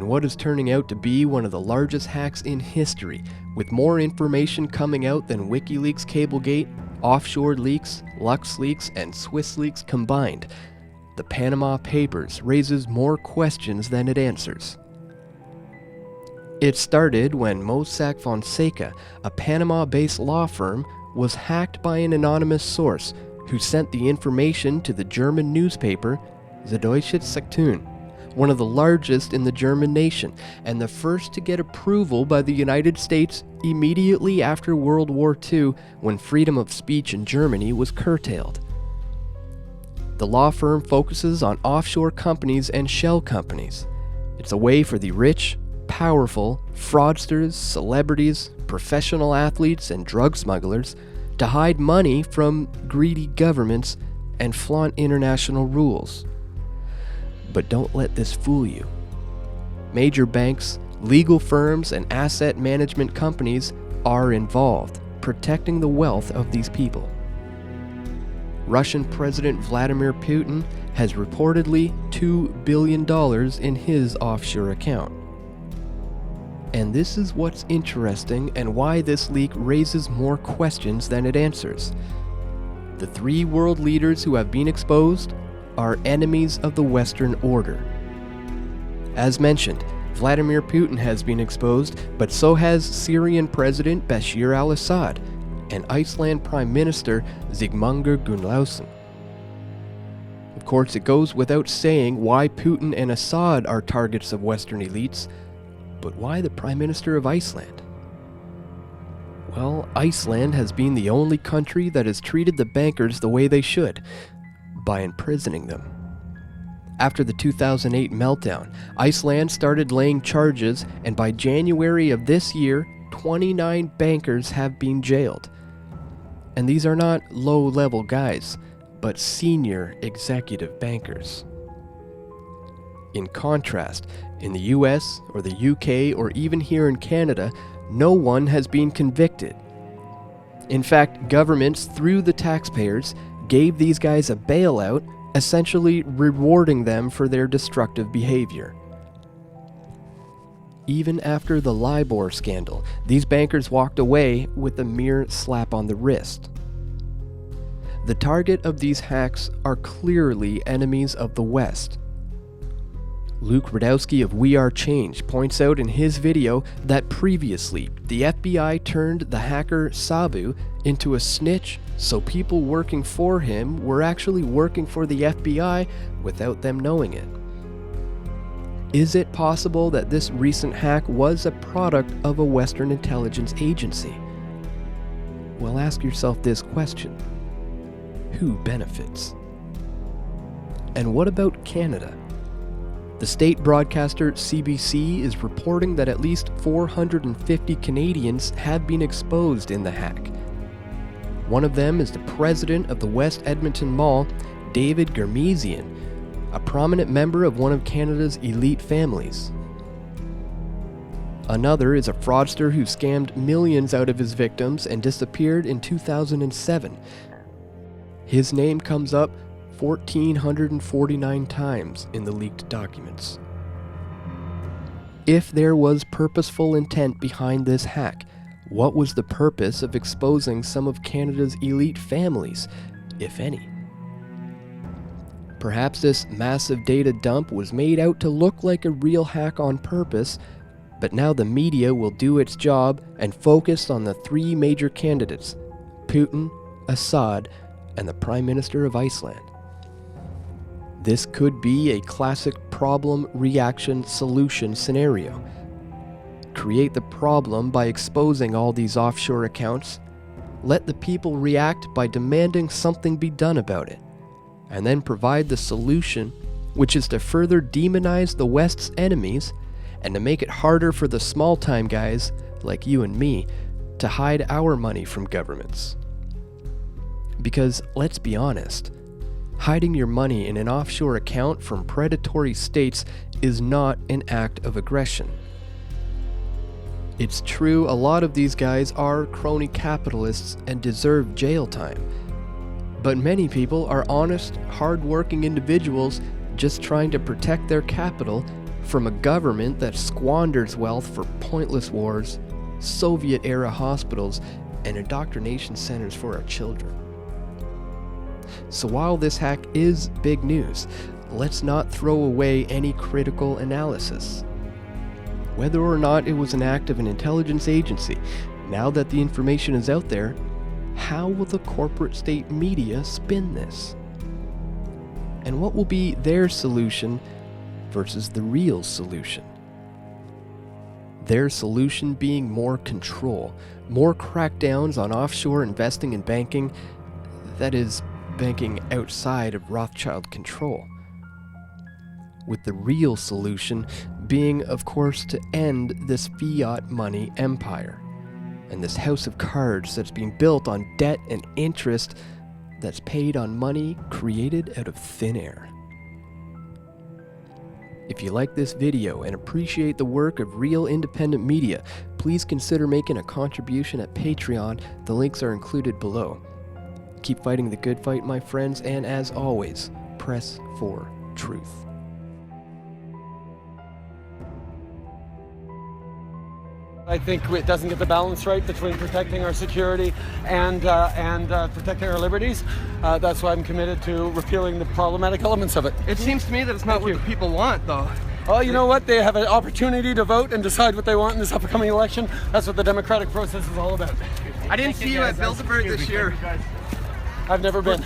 in what is turning out to be one of the largest hacks in history, with more information coming out than Wikileaks Cablegate, Offshore Leaks, LuxLeaks, and SwissLeaks combined. The Panama Papers raises more questions than it answers. It started when Mossack Fonseca, a Panama-based law firm, was hacked by an anonymous source who sent the information to the German newspaper Süddeutsche Zeitung, one of the largest in the German nation, and the first to get approval by the United States immediately after World War II, when freedom of speech in Germany was curtailed. The law firm focuses on offshore companies and shell companies. It's a way for the rich, powerful, fraudsters, celebrities, professional athletes, and drug smugglers to hide money from greedy governments and flaunt international rules. But don't let this fool you. Major banks, legal firms, and asset management companies are involved, protecting the wealth of these people. Russian President Vladimir Putin has reportedly $2 billion in his offshore account. And this is what's interesting and why this leak raises more questions than it answers. The three world leaders who have been exposed are enemies of the Western order. As mentioned, Vladimir Putin has been exposed, but so has Syrian President Bashar al-Assad and Iceland Prime Minister Sigmundur Gunnlaugsson. Of course, it goes without saying why Putin and Assad are targets of Western elites, but why the Prime Minister of Iceland? Well, Iceland has been the only country that has treated the bankers the way they should, by imprisoning them. After the 2008 meltdown, Iceland started laying charges, and by January of this year, 29 bankers have been jailed. And these are not low-level guys, but senior executive bankers. In contrast, in the US or the UK or even here in Canada, no one has been convicted. In fact, governments, through the taxpayers, gave these guys a bailout, essentially rewarding them for their destructive behavior. Even after the LIBOR scandal, these bankers walked away with a mere slap on the wrist. The target of these hacks are clearly enemies of the West. Luke Radowski of We Are Change points out in his video that previously the FBI turned the hacker Sabu into a snitch, so people working for him were actually working for the FBI without them knowing it. Is it possible that this recent hack was a product of a Western intelligence agency? Well, ask yourself this question: who benefits? And what about Canada? The state broadcaster CBC is reporting that at least 450 Canadians have been exposed in the hack. One of them is the president of the West Edmonton Mall, David Gurmezian, a prominent member of one of Canada's elite families. Another is a fraudster who scammed millions out of his victims and disappeared in 2007. His name comes up 1,449 times in the leaked documents. If there was purposeful intent behind this hack, what was the purpose of exposing some of Canada's elite families, if any? Perhaps this massive data dump was made out to look like a real hack on purpose, but now the media will do its job and focus on the three major candidates: Putin, Assad, and the Prime Minister of Iceland. This could be a classic problem-reaction-solution scenario. Create the problem by exposing all these offshore accounts, let the people react by demanding something be done about it, and then provide the solution, which is to further demonize the West's enemies and to make it harder for the small-time guys like you and me to hide our money from governments. Because, let's be honest, hiding your money in an offshore account from predatory states is not an act of aggression. It's true a lot of these guys are crony capitalists and deserve jail time, but many people are honest, hard-working individuals just trying to protect their capital From a government that squanders wealth for pointless wars, Soviet-era hospitals, and indoctrination centers for our children. So while this hack is big news, let's not throw away any critical analysis. Whether or not it was an act of an intelligence agency, now that the information is out there, how will the corporate state media spin this? And what will be their solution versus the real solution? Their solution being more control, more crackdowns on offshore investing and banking, that is, banking outside of Rothschild control. With the real solution being, of course, to end this fiat money empire and this house of cards that's being built on debt and interest that's paid on money created out of thin air. If you like this video and appreciate the work of real independent media, please consider making a contribution at Patreon. The links are included below. Keep fighting the good fight, my friends, and as always, press for truth. I think it doesn't get the balance right between protecting our security and protecting our liberties. That's why I'm committed to repealing the problematic elements of it. It seems to me that it's not what the people want, though. Oh, you know what? They have an opportunity to vote and decide what they want in this upcoming election. That's what the democratic process is all about. I didn't see you at Bilderberg this year. I've never been.